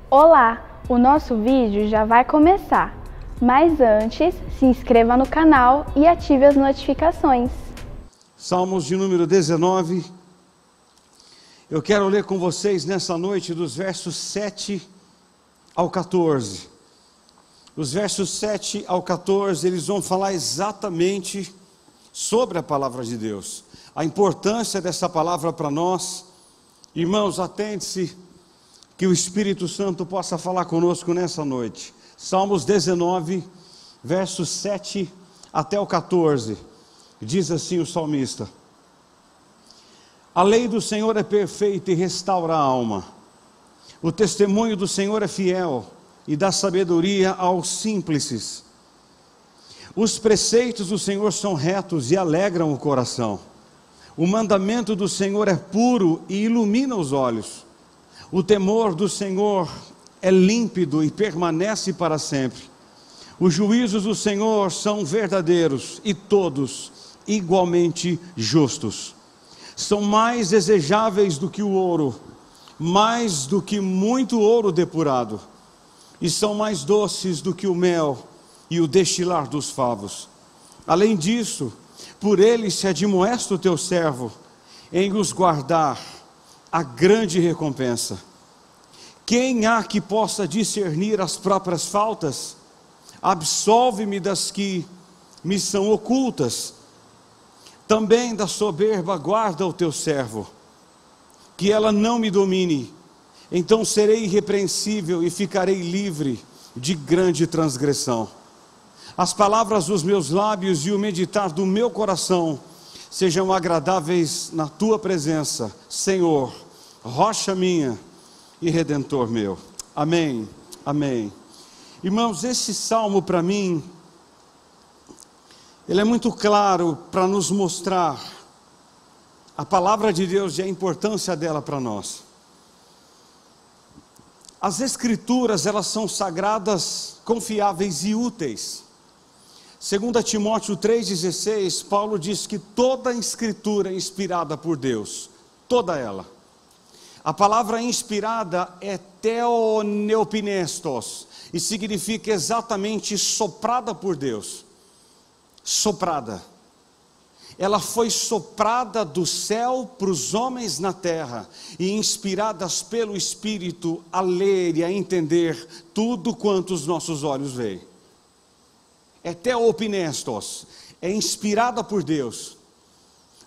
Olá, o nosso vídeo já vai começar, mas antes se inscreva no canal e ative as notificações. Salmos de número 19, eu quero ler com vocês nessa noite dos versos 7 ao 14. Os versos 7 ao 14, eles vão falar exatamente sobre a palavra de Deus, a importância dessa palavra para nós. Irmãos, atente-se, que o Espírito Santo possa falar conosco nessa noite. Salmos 19, versos 7 até o 14, diz assim o salmista: a lei do Senhor é perfeita e restaura a alma. O testemunho do Senhor é fiel e dá sabedoria aos simples. Os preceitos do Senhor são retos e alegram o coração. O mandamento do Senhor é puro e ilumina os olhos. O temor do Senhor é límpido e permanece para sempre. Os juízos do Senhor são verdadeiros e todos igualmente justos. São mais desejáveis do que o ouro, mais do que muito ouro depurado, e são mais doces do que o mel e o destilar dos favos. Além disso, por eles se admoesta o teu servo, em os guardar a grande recompensa. Quem há que possa discernir as próprias faltas? Absolve-me das que me são ocultas. Também da soberba guarda o teu servo, que ela não me domine. Então serei irrepreensível e ficarei livre de grande transgressão. As palavras dos meus lábios e o meditar do meu coração sejam agradáveis na tua presença, Senhor, rocha minha e redentor meu. Amém, amém. Irmãos, esse salmo para mim, ele é muito claro para nos mostrar a palavra de Deus e a importância dela para nós. As escrituras, elas são sagradas, confiáveis e úteis. 2 Timóteo 3,16, Paulo diz que toda a escritura é inspirada por Deus, toda ela. A palavra inspirada é theoneopinestos, e significa exatamente soprada por Deus. Soprada. Ela foi soprada do céu para os homens na terra, e inspiradas pelo Espírito a ler e a entender tudo quanto os nossos olhos veem. É theopinestos, é inspirada por Deus.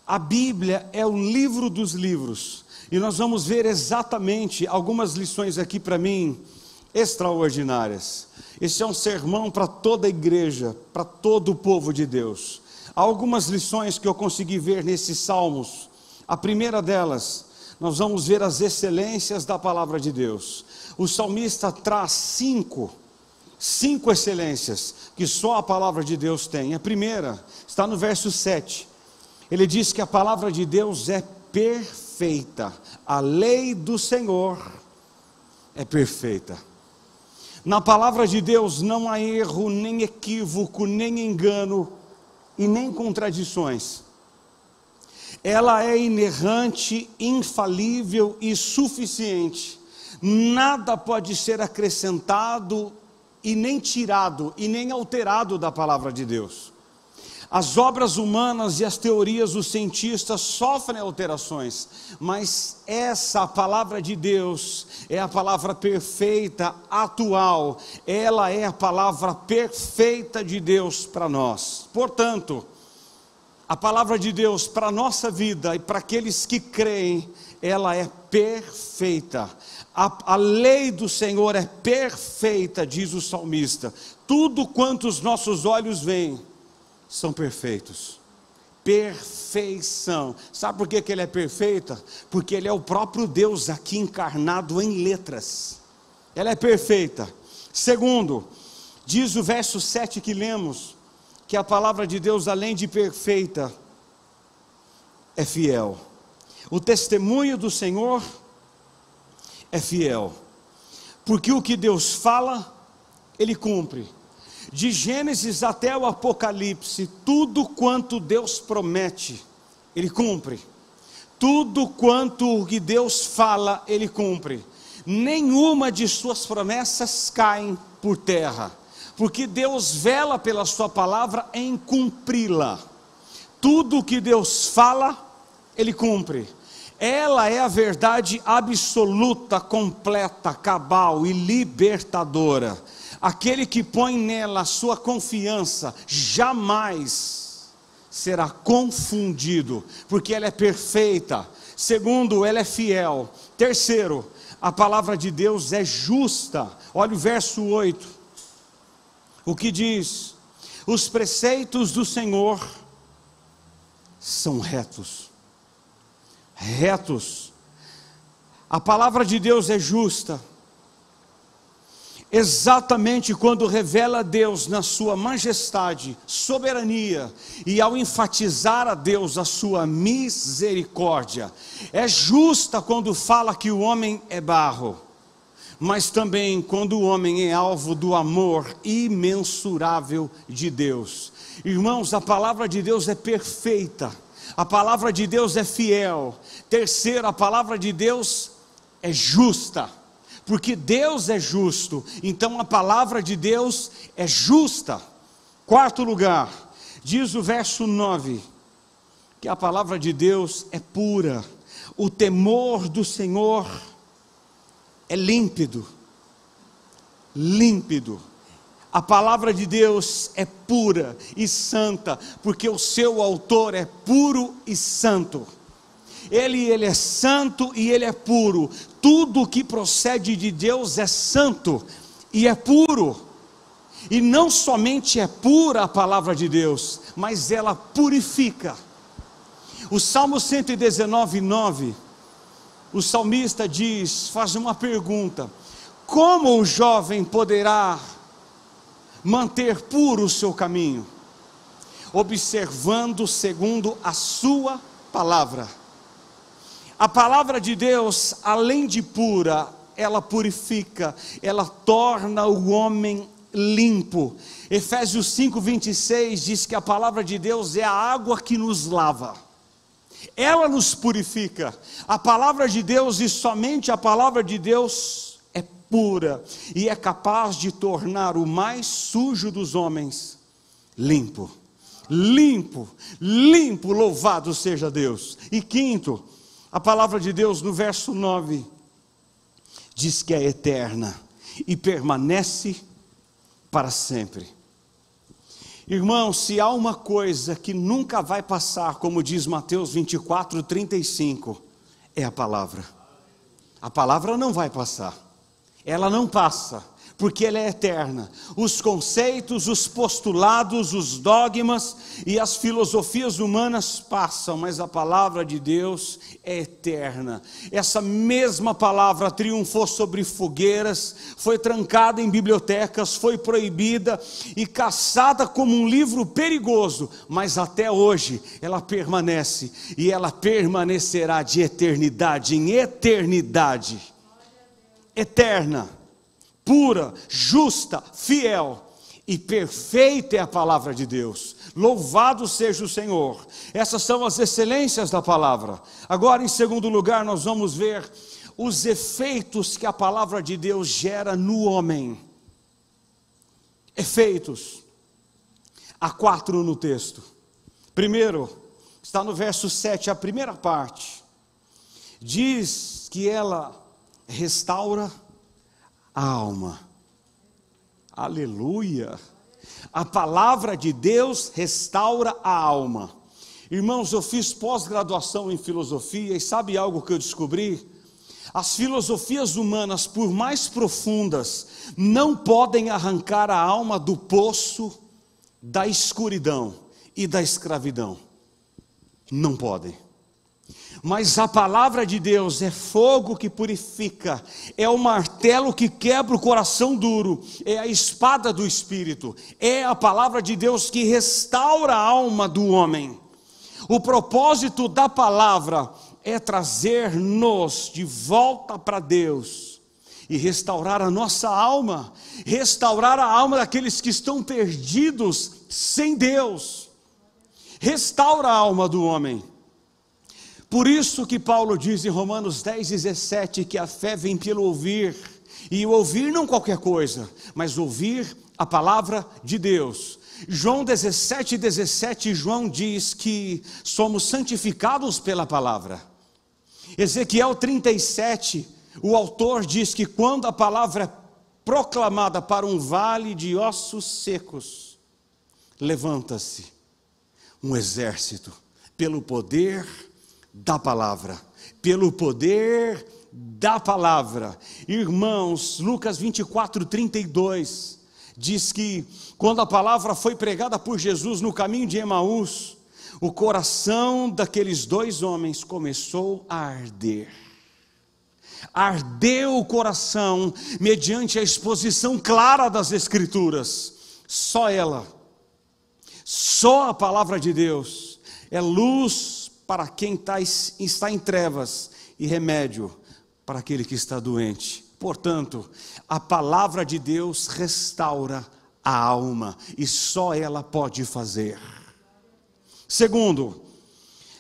A Bíblia é o livro dos livros, e nós vamos ver exatamente algumas lições aqui para mim, extraordinárias. Esse é um sermão para toda a igreja, para todo o povo de Deus. Há algumas lições que eu consegui ver nesses salmos. A primeira delas, nós vamos ver as excelências da palavra de Deus. O salmista traz cinco excelências que só a palavra de Deus tem. A primeira está no verso 7. Ele diz que a palavra de Deus é perfeita. A lei do Senhor é perfeita. Na palavra de Deus não há erro, nem equívoco, nem engano e nem contradições. Ela é inerrante, infalível e suficiente. Nada pode ser acrescentado e nem tirado e nem alterado da palavra de Deus. As obras humanas e as teorias dos cientistas sofrem alterações, mas essa palavra de Deus é a palavra perfeita, atual. Ela é a palavra perfeita de Deus para nós. Portanto, a palavra de Deus para a nossa vida e para aqueles que creem, ela é perfeita. A lei do Senhor é perfeita, diz o salmista. Tudo quanto os nossos olhos veem são perfeitos. Perfeição. Sabe por que ele é perfeita? Porque ele é o próprio Deus aqui encarnado em letras. Ela é perfeita. Segundo, diz o verso 7 que lemos, que a palavra de Deus, além de perfeita, é fiel. O testemunho do Senhor é fiel. Porque o que Deus fala, Ele cumpre. De Gênesis até o Apocalipse, tudo quanto Deus promete, Ele cumpre. Tudo quanto que Deus fala, Ele cumpre. nenhuma de suas promessas caem por terra, porque Deus vela pela sua palavra em cumpri-la. Tudo o que Deus fala, Ele cumpre. Ela é a verdade absoluta, completa, cabal e libertadora. Aquele que põe nela a sua confiança jamais será confundido, porque ela é perfeita. Segundo, ela é fiel. Terceiro, a palavra de Deus é justa. Olha o verso 8. O que diz? Os preceitos do Senhor são retos. Retos. A palavra de Deus é justa. Exatamente quando revela a Deus na sua majestade, soberania, e ao enfatizar a Deus a sua misericórdia. É justa quando fala que o homem é barro, mas também quando o homem é alvo do amor imensurável de Deus. Irmãos, a palavra de Deus é perfeita, a palavra de Deus é fiel. Terceiro, a palavra de Deus é justa, porque Deus é justo, então a palavra de Deus é justa. Quarto lugar, diz o verso 9, que a palavra de Deus é pura. O temor do Senhor é límpido. Límpido. A palavra de Deus é pura e santa, porque o seu autor é puro e santo. Ele é santo e Ele é puro. Tudo que procede de Deus é santo e é puro. E não somente é pura a palavra de Deus, mas ela purifica. O Salmo 119, 9, o salmista diz, faz uma pergunta: como o jovem poderá manter puro o seu caminho? Observando segundo a sua palavra. A palavra de Deus, além de pura, ela purifica, ela torna o homem limpo. Efésios 5:26 diz que a palavra de Deus é a água que nos lava, ela nos purifica. A palavra de Deus, e somente a palavra de Deus, é pura e é capaz de tornar o mais sujo dos homens limpo. Limpo, limpo, louvado seja Deus. E quinto, a palavra de Deus no verso 9 diz que é eterna e permanece para sempre. Irmãos, se há uma coisa que nunca vai passar, como diz Mateus 24:35, é a palavra. A palavra não vai passar, ela não passa, porque ela é eterna. Os conceitos, os postulados, os dogmas e as filosofias humanas passam, mas a palavra de Deus é eterna. Essa mesma palavra triunfou sobre fogueiras, foi trancada em bibliotecas, foi proibida e caçada como um livro perigoso, mas até hoje ela permanece e ela permanecerá de eternidade em eternidade. Eterna, pura, justa, fiel e perfeita é a palavra de Deus. Louvado seja o Senhor. Essas são as excelências da palavra. Agora, em segundo lugar, nós vamos ver os efeitos que a palavra de Deus gera no homem. Efeitos. Há 4 no texto. Primeiro, está no verso 7, a primeira parte. Diz que ela restaura a alma. Aleluia. A palavra de Deus restaura a alma. Irmãos, eu fiz pós-graduação em filosofia e sabe algo que eu descobri? As filosofias humanas, por mais profundas, não podem arrancar a alma do poço da escuridão e da escravidão. Não podem. Mas a palavra de Deus é fogo que purifica, é o martelo que quebra o coração duro, é a espada do Espírito, é a palavra de Deus que restaura a alma do homem. O propósito da palavra é trazer-nos de volta para Deus e restaurar a nossa alma, restaurar a alma daqueles que estão perdidos sem Deus. Restaura a alma do homem. Por isso que Paulo diz em Romanos 10:17 que a fé vem pelo ouvir, e o ouvir não qualquer coisa, mas ouvir a palavra de Deus. João 17:17, João diz que somos santificados pela palavra. Ezequiel 37, o autor diz que quando a palavra é proclamada para um vale de ossos secos, levanta-se um exército pelo poder da palavra, pelo poder da palavra. Irmãos, Lucas 24:32 diz que quando a palavra foi pregada por Jesus no caminho de Emaús, o coração daqueles dois homens começou a arder. Ardeu o coração mediante a exposição clara das Escrituras. Só ela, só a palavra de Deus é luz para quem está em trevas e remédio para aquele que está doente. Portanto, a palavra de Deus restaura a alma e só ela pode fazer. Segundo,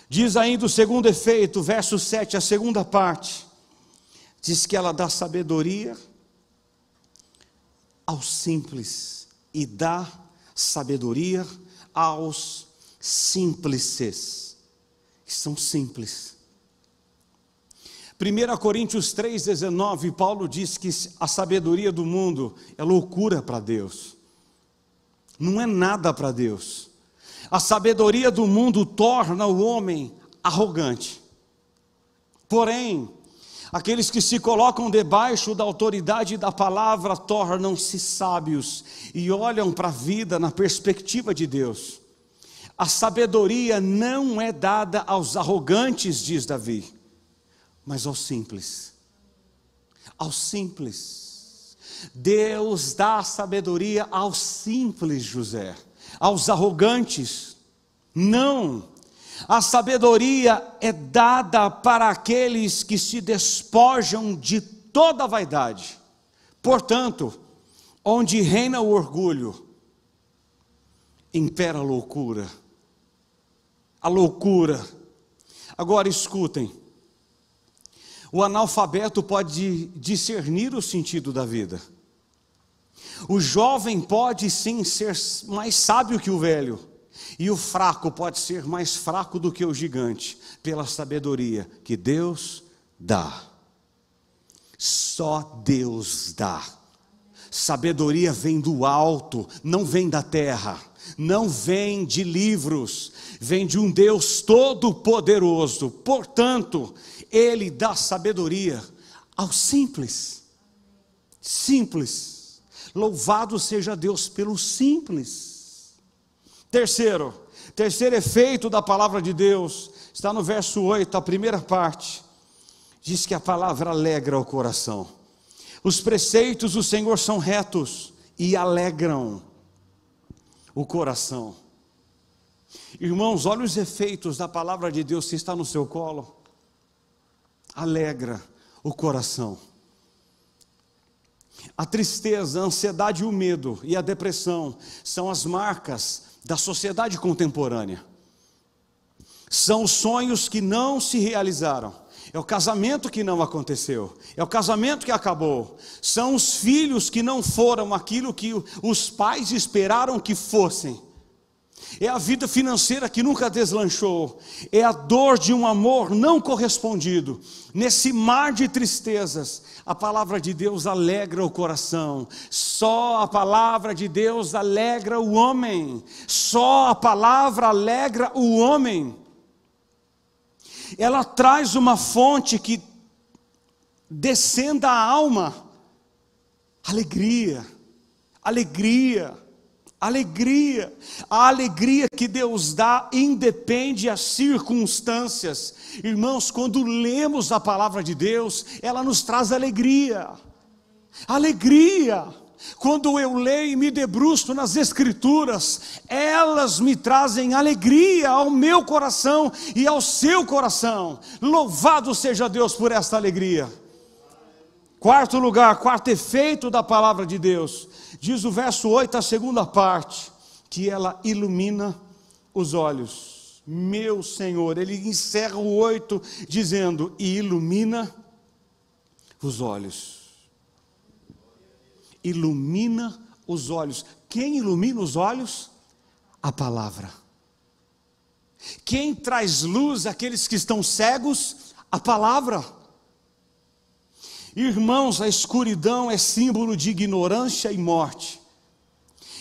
diz ainda o segundo efeito, verso 7, a segunda parte, diz que ela dá sabedoria aos simples e dá sabedoria aos simples, que são simples. 1 Coríntios 3:19, Paulo diz que a sabedoria do mundo é loucura para Deus, não é nada para Deus. A sabedoria do mundo torna o homem arrogante, porém, aqueles que se colocam debaixo da autoridade da palavra tornam-se sábios e olham para a vida na perspectiva de Deus. A sabedoria não é dada aos arrogantes, diz Davi, mas aos simples. Aos simples. Deus dá a sabedoria aos simples, José. Aos arrogantes, não. A sabedoria é dada para aqueles que se despojam de toda a vaidade. Portanto, onde reina o orgulho, impera a loucura. A loucura. Agora escutem. O analfabeto pode discernir o sentido da vida. O jovem pode sim ser mais sábio que o velho. E o fraco pode ser mais fraco do que o gigante, pela sabedoria que Deus dá. Só Deus dá. Sabedoria vem do alto, não vem da terra, não vem de livros, vem de um Deus todo-poderoso. Portanto, Ele dá sabedoria aos simples. Simples. Louvado seja Deus pelo simples. Terceiro efeito da palavra de Deus, está no verso 8, a primeira parte, diz que a palavra alegra o coração. Os preceitos do Senhor são retos e alegram o coração. Irmãos, olha os efeitos da palavra de Deus que está no seu colo. Alegra o coração. A tristeza, a ansiedade, o medo e a depressão são as marcas da sociedade contemporânea. São os sonhos que não se realizaram. É o casamento que não aconteceu. É o casamento que acabou. São os filhos que não foram aquilo que os pais esperaram que fossem. É a vida financeira que nunca deslanchou. É a dor de um amor não correspondido. Nesse mar de tristezas, a palavra de Deus alegra o coração. Só a palavra de Deus alegra o homem. Só a palavra alegra o homem. Ela traz uma fonte que descenda a alma. Alegria, alegria. Alegria, a alegria que Deus dá independe das circunstâncias. Irmãos, quando lemos a palavra de Deus, ela nos traz alegria. Alegria. Quando eu leio e me debruço nas Escrituras, elas me trazem alegria ao meu coração e ao seu coração. Louvado seja Deus por esta alegria. Quarto lugar, quarto efeito da palavra de Deus. Diz o verso 8, a segunda parte, que ela ilumina os olhos. Meu Senhor, ele encerra o 8 dizendo: e ilumina os olhos. Ilumina os olhos. Quem ilumina os olhos? A palavra. Quem traz luz àqueles que estão cegos? A palavra. Irmãos, a escuridão é símbolo de ignorância e morte.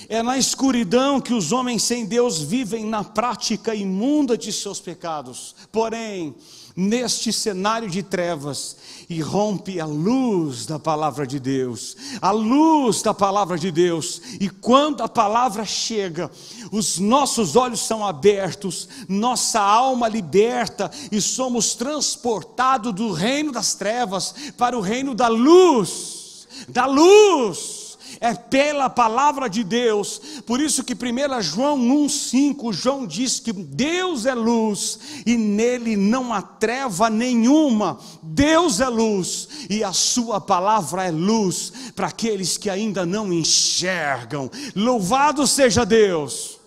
É na escuridão que os homens sem Deus vivem na prática imunda de seus pecados. Porém, neste cenário de trevas, irrompe a luz da palavra de Deus. A luz da palavra de Deus. E quando a palavra chega, os nossos olhos são abertos, nossa alma liberta e somos transportados do reino das trevas para o reino da luz. Da luz. É pela palavra de Deus. Por isso que 1 João 1,5, João diz que Deus é luz e nele não há treva nenhuma. Deus é luz e a sua palavra é luz para aqueles que ainda não enxergam. Louvado seja Deus.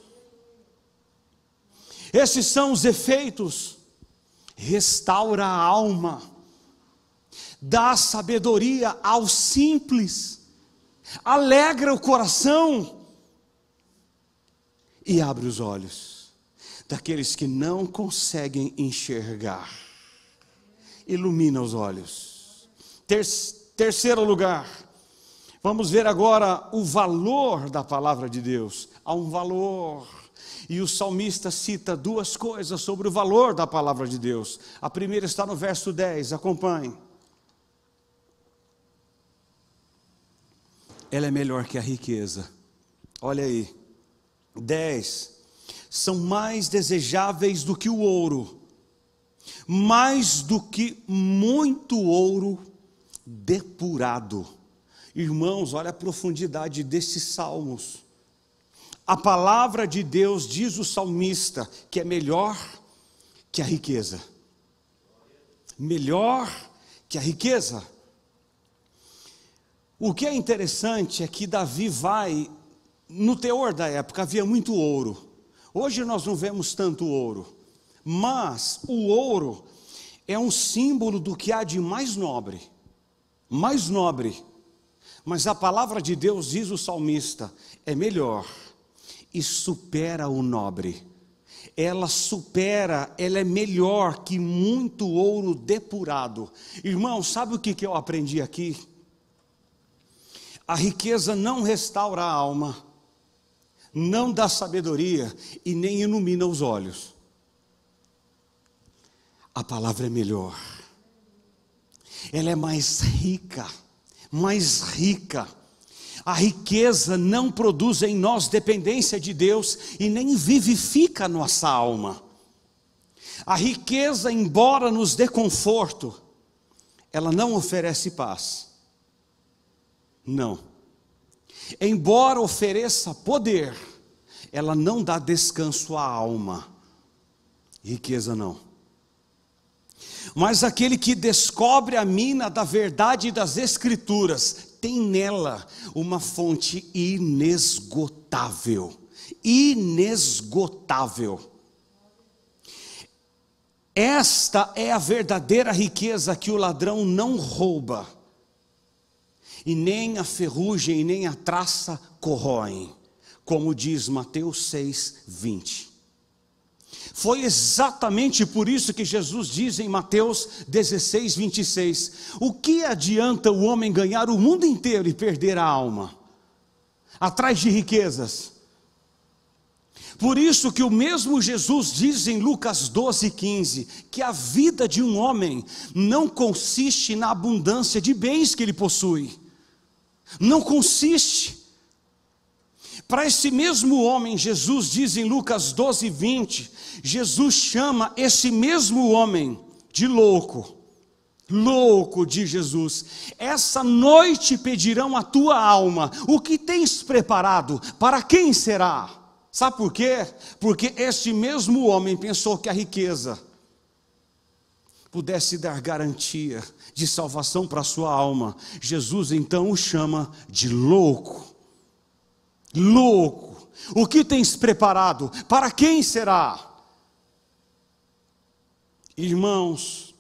Esses são os efeitos. Restaura a alma, dá sabedoria ao simples, alegra o coração e abre os olhos daqueles que não conseguem enxergar. Ilumina os olhos. Terceiro lugar, vamos ver agora o valor da palavra de Deus. Há um valor, e o salmista cita duas coisas sobre o valor da palavra de Deus. A primeira está no verso 10, acompanhe. Ela é melhor que a riqueza. Olha aí, 10, são mais desejáveis do que o ouro, mais do que muito ouro depurado. Irmãos, olha a profundidade desses salmos. A palavra de Deus, diz o salmista, que é melhor que a riqueza. Melhor que a riqueza. O que é interessante é que Davi vai, no teor da época havia muito ouro. Hoje nós não vemos tanto ouro, mas o ouro é um símbolo do que há de mais nobre. Mais nobre. Mas a palavra de Deus, diz o salmista, é melhor e supera o nobre. Ela supera, ela é melhor que muito ouro depurado. Irmão, sabe o que eu aprendi aqui? A riqueza não restaura a alma, não dá sabedoria e nem ilumina os olhos. A palavra é melhor. Ela é mais rica, mais rica. A riqueza não produz em nós dependência de Deus e nem vivifica a nossa alma. A riqueza, embora nos dê conforto, ela não oferece paz. Não. Embora ofereça poder, ela não dá descanso à alma. Riqueza não. Mas aquele que descobre a mina da verdade das Escrituras, tem nela uma fonte inesgotável. Inesgotável. Esta é a verdadeira riqueza que o ladrão não rouba. E nem a ferrugem e nem a traça corroem, como diz Mateus 6:20. Foi exatamente por isso que Jesus diz em Mateus 16:26, o que adianta o homem ganhar o mundo inteiro e perder a alma? Atrás de riquezas. Por isso que o mesmo Jesus diz em Lucas 12:15, que a vida de um homem não consiste na abundância de bens que ele possui. Não consiste. Para esse mesmo homem, Jesus diz em Lucas 12:20, Jesus chama esse mesmo homem de louco. Louco, diz Jesus. Essa noite pedirão a tua alma. O que tens preparado? Para quem será? Sabe por quê? Porque este mesmo homem pensou que a riqueza pudesse dar garantia de salvação para a sua alma. Jesus então o chama de louco. Louco. O que tens preparado? Para quem será? Irmãos,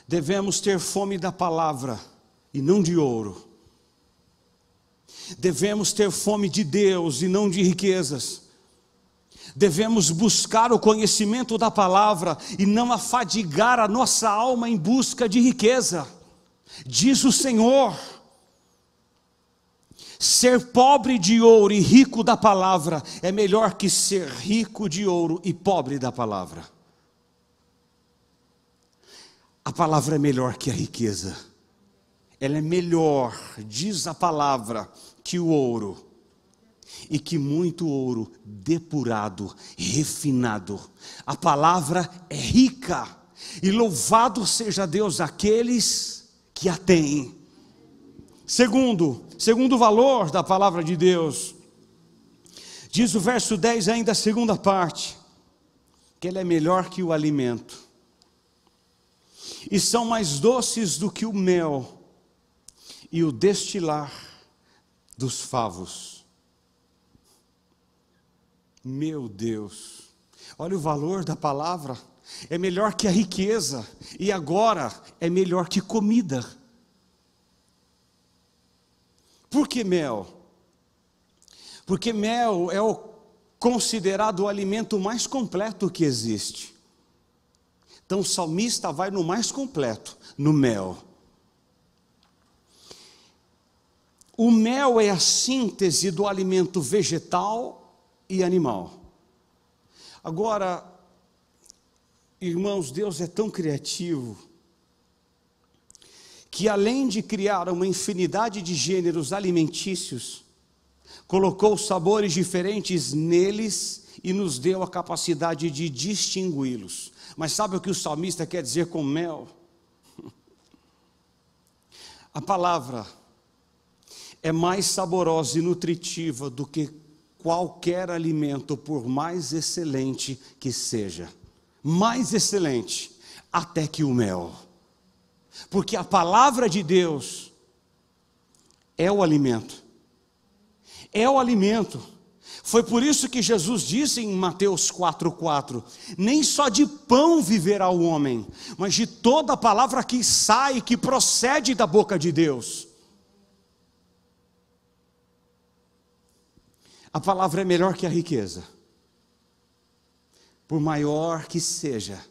devemos ter fome da palavra e não de ouro. Devemos ter fome de Deus e não de riquezas. Devemos buscar o conhecimento da palavra e não afadigar a nossa alma em busca de riqueza. Diz o Senhor: ser pobre de ouro e rico da palavra é melhor que ser rico de ouro e pobre da palavra. A palavra é melhor que a riqueza. Ela é melhor, diz a palavra, que o ouro. E que muito ouro depurado, refinado. A palavra é rica. E louvado seja Deus aqueles que a têm. Segundo valor da palavra de Deus, diz o verso 10 ainda a segunda parte, que ela é melhor que o alimento, e são mais doces do que o mel, e o destilar dos favos. Meu Deus, olha o valor da palavra, é melhor que a riqueza, e agora é melhor que comida. Por que mel? Porque mel é considerado o alimento mais completo que existe. Então o salmista vai no mais completo, no mel. O mel é a síntese do alimento vegetal e animal. Agora, irmãos, Deus é tão criativo que além de criar uma infinidade de gêneros alimentícios, colocou sabores diferentes neles e nos deu a capacidade de distingui-los. Mas sabe o que o salmista quer dizer com mel? A palavra é mais saborosa e nutritiva do que qualquer alimento, por mais excelente que seja. Mais excelente até que o mel. Porque a palavra de Deus é o alimento. É o alimento. Foi por isso que Jesus disse em Mateus 4:4: nem só de pão viverá o homem, mas de toda a palavra que sai, que procede da boca de Deus. A palavra é melhor que a riqueza, por maior que seja.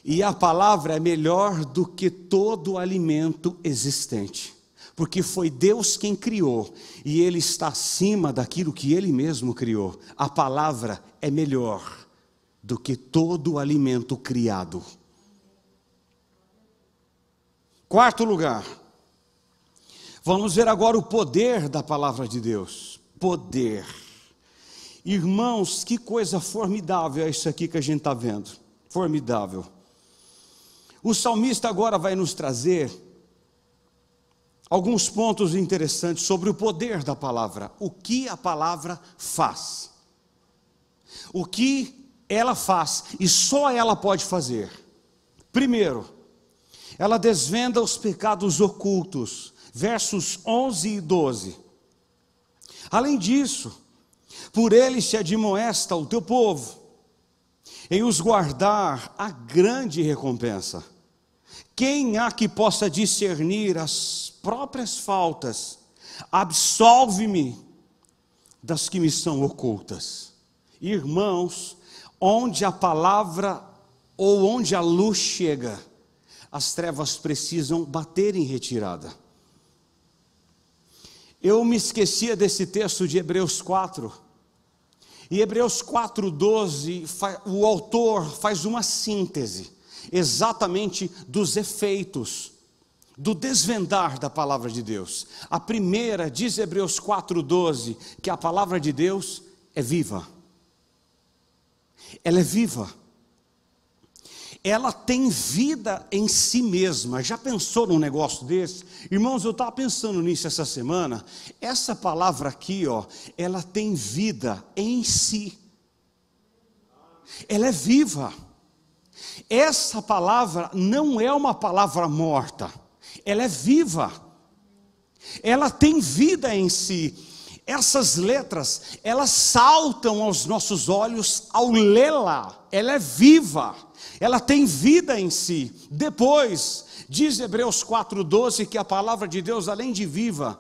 E a palavra é melhor do que todo o alimento existente, porque foi Deus quem criou, e Ele está acima daquilo que Ele mesmo criou. A palavra é melhor do que todo o alimento criado. Quarto lugar, vamos ver agora o poder da palavra de Deus. Poder. Irmãos, que coisa formidável é isso aqui que a gente está vendo. Formidável. O salmista agora vai nos trazer alguns pontos interessantes sobre o poder da palavra. O que a palavra faz. O que ela faz e só ela pode fazer. Primeiro, ela desvenda os pecados ocultos. Versos 11 e 12. Além disso, por ele se admoesta o teu povo, em os guardar a grande recompensa. Quem há que possa discernir as próprias faltas? Absolve-me das que me são ocultas. Irmãos, onde a palavra ou onde a luz chega, as trevas precisam bater em retirada. Eu me esquecia desse texto de Hebreus 4. E Hebreus 4:12, o autor faz uma síntese, exatamente dos efeitos, do desvendar da palavra de Deus. A primeira, diz Hebreus 4:12, que a palavra de Deus é viva. Ela é viva. Ela tem vida em si mesma. Já pensou num negócio desse? Irmãos, eu estava pensando nisso essa semana. Essa palavra aqui, ela tem vida em si. Ela é viva. Essa palavra não é uma palavra morta. Ela é viva. Ela tem vida em si. essas letras, elas saltam aos nossos olhos ao lê-la. Ela é viva, ela tem vida em si. Depois, diz Hebreus 4:12 que a palavra de Deus, além de viva,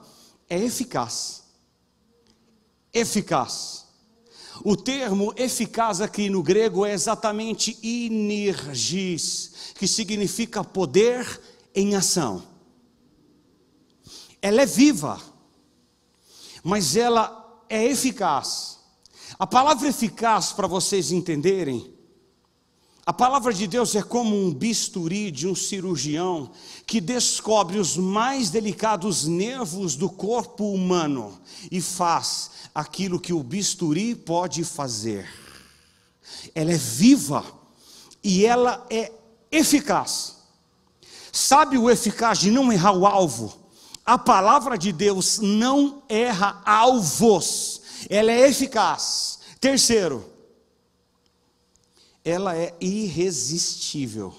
é eficaz. Eficaz. O termo eficaz aqui no grego é exatamente energis, que significa poder em ação. Ela é viva, mas ela é eficaz. A palavra eficaz, para vocês entenderem, a palavra de Deus é como um bisturi de um cirurgião que descobre os mais delicados nervos do corpo humano e faz aquilo que o bisturi pode fazer. Ela é viva e ela é eficaz. Sabe o eficaz de não errar o alvo? A palavra de Deus não erra alvos, ela é eficaz. Terceiro, ela é irresistível,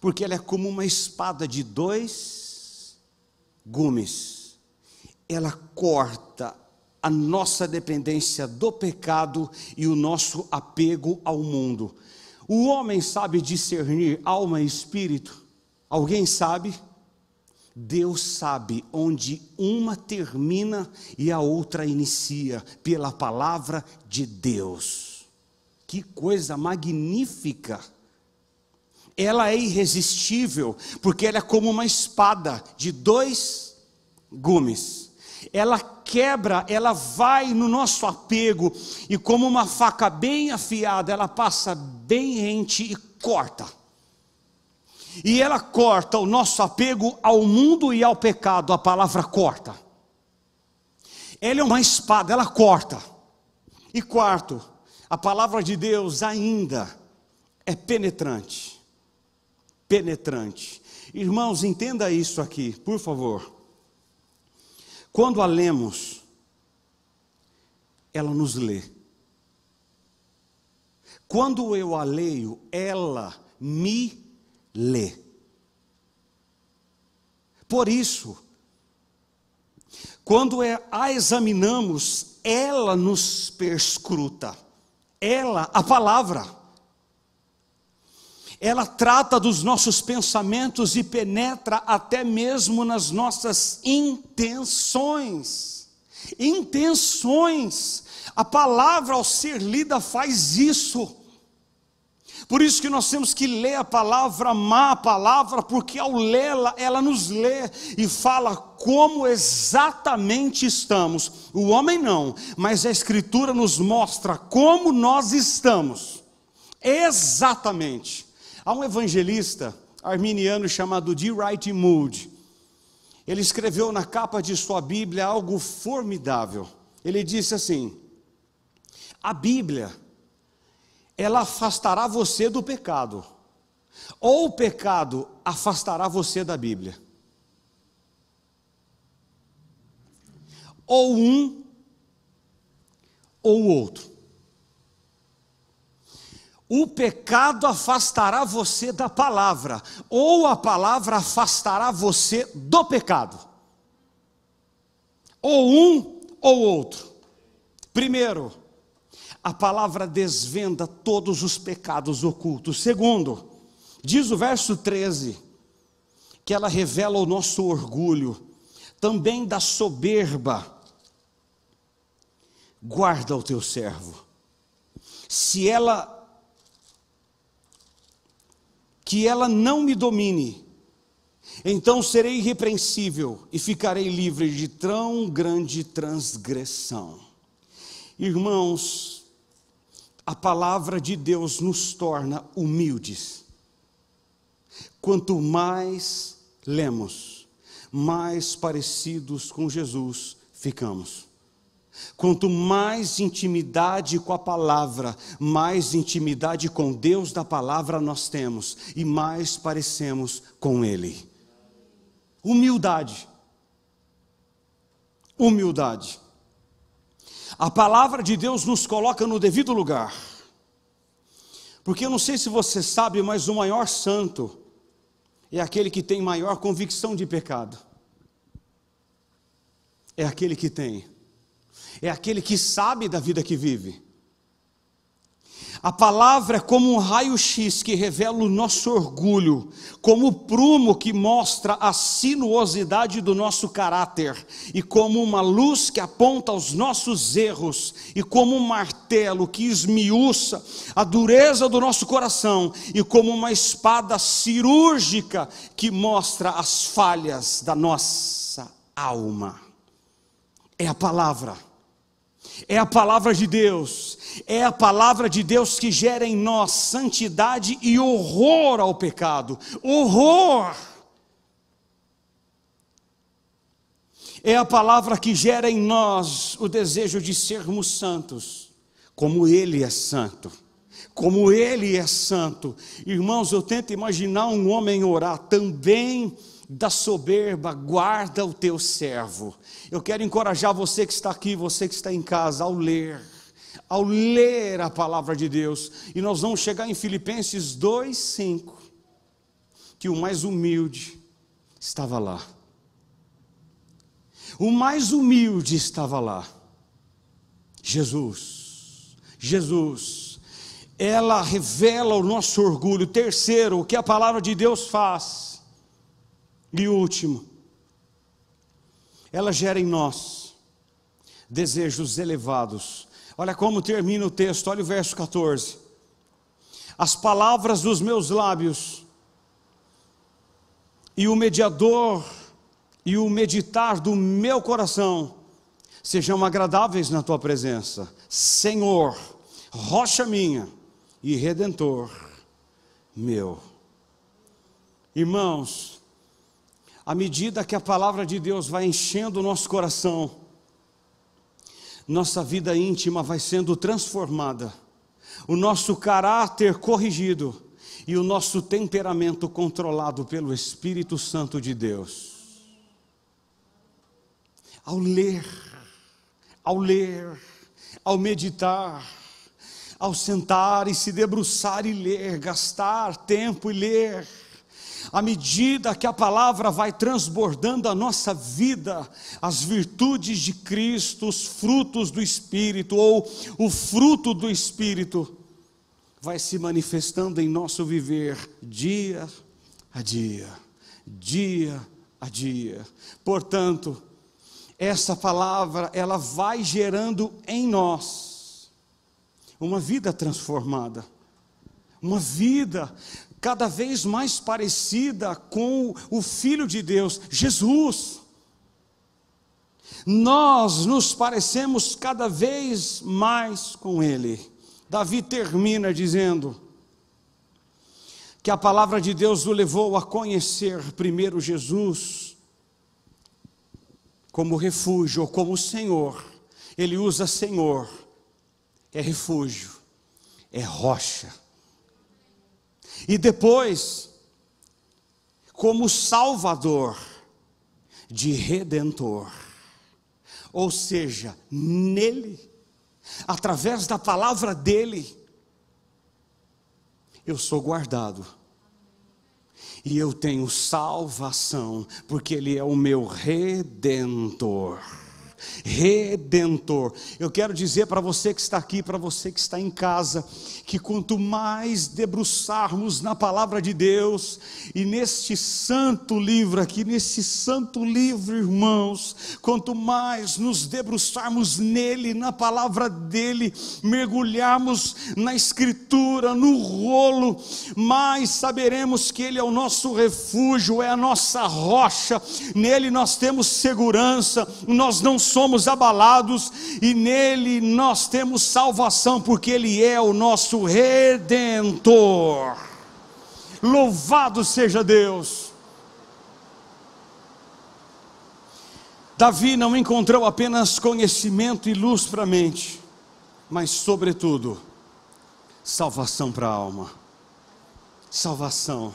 porque ela é como uma espada de 2 gumes. Ela corta a nossa dependência do pecado e o nosso apego ao mundo. O homem sabe discernir alma e espírito? Alguém sabe? Deus sabe onde uma termina e a outra inicia, pela palavra de Deus. Que coisa magnífica! Ela é irresistível, porque ela é como uma espada de 2 gumes. Ela quebra, ela vai no nosso apego, e como uma faca bem afiada, ela passa bem rente e corta. E ela corta o nosso apego ao mundo e ao pecado, a palavra corta. Ela é uma espada, ela corta. E quarto, a palavra de Deus ainda é penetrante. Penetrante. Irmãos, entenda isso aqui, por favor. Quando a lemos, ela nos lê. Quando eu a leio, ela me lê. Por isso, quando a examinamos, ela nos perscruta. Ela, a palavra, ela trata dos nossos pensamentos e penetra até mesmo nas nossas intenções. Intenções. A palavra, ao ser lida, faz isso. Por isso que nós temos que ler a palavra, amar a palavra, porque ao lê-la, ela nos lê e fala como exatamente estamos. O homem não, mas a Escritura nos mostra como nós estamos. Exatamente. Há um evangelista arminiano chamado D. Wright Moody. Ele escreveu na capa de sua Bíblia algo formidável. Ele disse assim: a Bíblia, ela afastará você do pecado, ou o pecado afastará você da Bíblia. Ou um, ou o outro. O pecado afastará você da palavra, ou a palavra afastará você do pecado. Ou um, ou outro. Primeiro, a palavra desvenda todos os pecados ocultos. Segundo, diz o verso 13, que ela revela o nosso orgulho, também da soberba. Guarda o teu servo. Que ela não me domine, então serei irrepreensível e ficarei livre de tão grande transgressão. Irmãos, a palavra de Deus nos torna humildes. Quanto mais lemos, mais parecidos com Jesus ficamos. Quanto mais intimidade com a palavra, mais intimidade com Deus da palavra nós temos, e mais parecemos com Ele. Humildade. Humildade. A palavra de Deus nos coloca no devido lugar. Porque eu não sei se você sabe, mas o maior santo é aquele que tem maior convicção de pecado. é aquele que tem, é aquele que sabe da vida que vive. A palavra é como um raio-x que revela o nosso orgulho, como o prumo que mostra a sinuosidade do nosso caráter, e como uma luz que aponta aos nossos erros, e como um martelo que esmiuça a dureza do nosso coração, e como uma espada cirúrgica que mostra as falhas da nossa alma. É a palavra. É a palavra de Deus, é a palavra de Deus que gera em nós santidade e horror ao pecado, horror. É a palavra que gera em nós o desejo de sermos santos, como Ele é santo, como Ele é santo. Irmãos, eu tento imaginar um homem orar também. Da soberba guarda o teu servo. Eu quero encorajar você que está aqui, você que está em casa, ao ler a palavra de Deus, e nós vamos chegar em Filipenses 2:5, que o mais humilde estava lá. O mais humilde estava lá. Jesus. Ela revela o nosso orgulho. Terceiro, o que a palavra de Deus faz. E último, ela gera em nós desejos elevados. Olha como termina o texto, olha o verso 14. As palavras dos meus lábios e o mediador e o meditar do meu coração sejam agradáveis na tua presença, Senhor, rocha minha e redentor meu. Irmãos, à medida que a palavra de Deus vai enchendo o nosso coração, nossa vida íntima vai sendo transformada, o nosso caráter corrigido e o nosso temperamento controlado pelo Espírito Santo de Deus. Ao ler, ao meditar, ao sentar e se debruçar e ler, gastar tempo e ler, à medida que a palavra vai transbordando a nossa vida, as virtudes de Cristo, os frutos do Espírito, ou o fruto do Espírito, vai se manifestando em nosso viver, dia a dia, dia a dia. Portanto, essa palavra, ela vai gerando em nós uma vida transformada, uma vida cada vez mais parecida com o Filho de Deus, Jesus. Nós nos parecemos cada vez mais com Ele. Davi termina dizendo que a palavra de Deus o levou a conhecer primeiro Jesus como refúgio, ou como Senhor. Ele usa Senhor, é refúgio, é rocha. E depois, como Salvador, de Redentor. Ou seja, nele, através da palavra dele, eu sou guardado. E eu tenho salvação, porque ele é o meu Redentor. Redentor. Eu quero dizer para você que está aqui, para você que está em casa, que quanto mais debruçarmos na palavra de Deus, e neste santo livro aqui, nesse santo livro, irmãos, quanto mais nos debruçarmos nele, na palavra dele, mergulharmos na escritura, no rolo, mais saberemos que ele é o nosso refúgio, é a nossa rocha, nele nós temos segurança, nós não somos abalados, e nele nós temos salvação, porque ele é o nosso Redentor. Louvado seja Deus. Davi não encontrou apenas conhecimento e luz para a mente, mas sobretudo salvação para a alma. Salvação.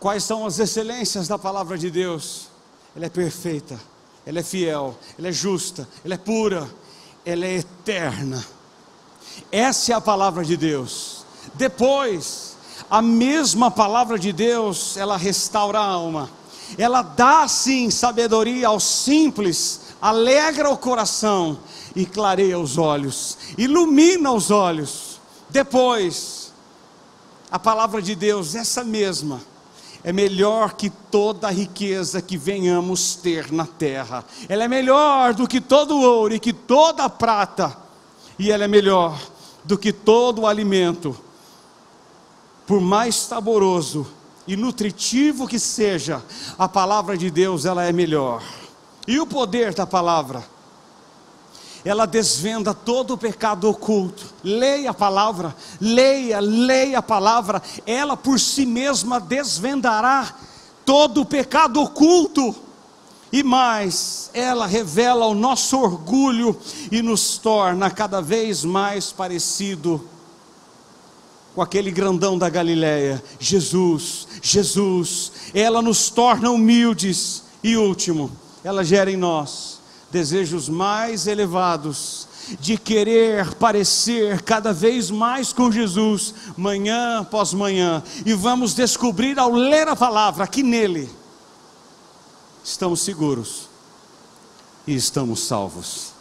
Quais são as excelências da palavra de Deus? Ela é perfeita, ela é fiel, ela é justa, ela é pura, ela é eterna. Essa é a palavra de Deus. Depois, a mesma palavra de Deus, ela restaura a alma. ela dá sim sabedoria aos simples, alegra o coração e clareia os olhos, ilumina os olhos. Depois, a palavra de Deus, essa mesma, é melhor que toda a riqueza que venhamos ter na terra. Ela é melhor do que todo o ouro e que toda a prata, e ela é melhor do que todo o alimento. Por mais saboroso e nutritivo que seja, a palavra de Deus, ela é melhor. E o poder da palavra, ela desvenda todo o pecado oculto. Leia a palavra, leia a palavra, ela por si mesma desvendará todo o pecado oculto. E mais, ela revela o nosso orgulho e nos torna cada vez mais parecido com aquele grandão da Galileia, Jesus. Ela nos torna humildes. E último, ela gera em nós desejos mais elevados, de querer parecer cada vez mais com Jesus, manhã após manhã. E vamos descobrir ao ler a palavra, que nele estamos seguros e estamos salvos.